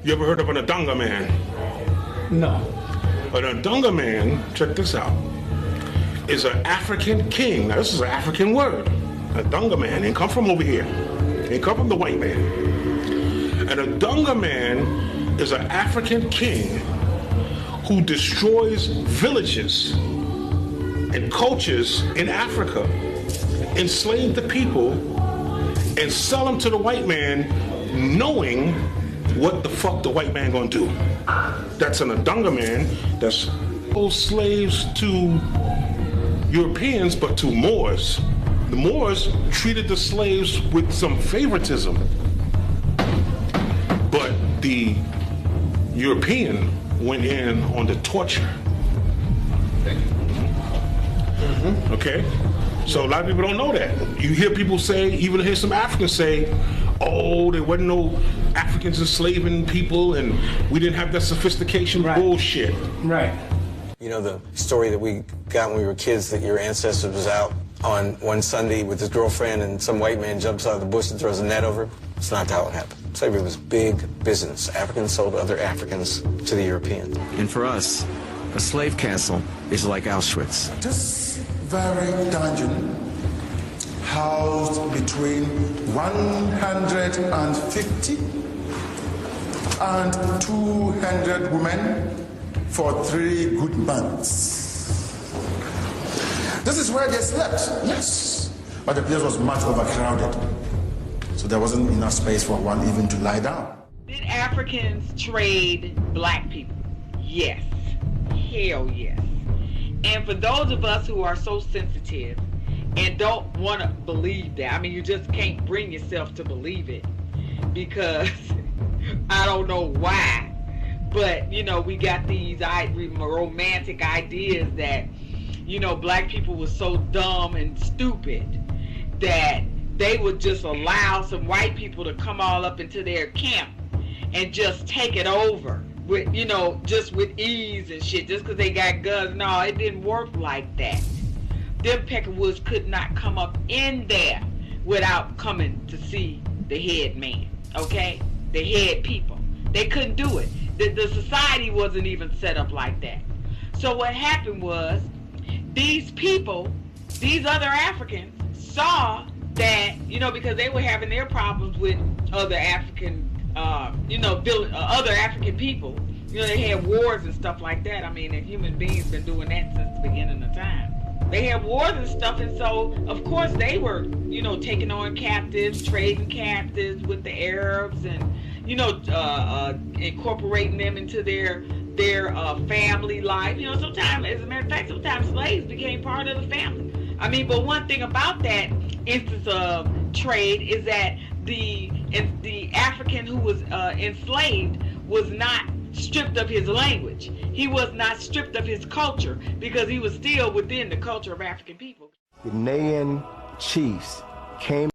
You ever heard of an Adunga man? No. An Adunga man, check this out, is an African king. Now this is an African word. Adunga man, ain't come from over here. Ain't come from the white man. An Adunga man is an African king who destroys villages and cultures in Africa, enslave the people, and sell them to the white man, knowing what the fuck the white man gonna do. That's an Adunga man that's sold slaves to Europeans, but to Moors. The Moors treated the slaves with some favoritism, but the European went in on the torture. Okay? So a lot of people don't know that. You hear people say, even hear some Africans say, oh, there wasn't no Africans enslaving people and we didn't have that sophistication. Right. Bullshit. Right. You know the story that we got when we were kids, that your ancestor was out on one Sunday with his girlfriend and some white man jumps out of the bush and throws a net over him? It's not how it happened. Slavery was big business. Africans sold other Africans to the Europeans. And for us, a slave castle is like Auschwitz. This very dungeon housed between 150 and 200 women for 3 good months. This is where they slept, yes, but the place was much overcrowded, so there wasn't enough space for one even to lie down. Did Africans trade black people? Yes. Hell yes. And for those of us who are so sensitive and don't want to believe that, I mean, you just can't bring yourself to believe it because I don't know why, but, you know, we got these romantic ideas that, you know, black people were so dumb and stupid that they would just allow some white people to come all up into their camp and just take it over with, you know, just with ease and shit, just because they got guns. No, it didn't work like that. Them Peckerwoods could not come up in there without coming to see the head man, okay? The head people. They couldn't do it. The society wasn't even set up like that. So what happened was, these people, these other Africans, saw that, you know, because they were having their problems with other African, other African people. You know, they had wars and stuff like that. I mean, the human beings been doing that since the beginning of time. They had wars and stuff, and so, of course, they were, you know, taking on captives, trading captives with the Arabs, and, you know, incorporating them into their family life. You know, sometimes, as a matter of fact, sometimes slaves became part of the family. I mean, but one thing about that instance of trade is that the African who was enslaved was not stripped of his language. He was not stripped of his culture because he was still within the culture of African people. The Ghanaian chiefs came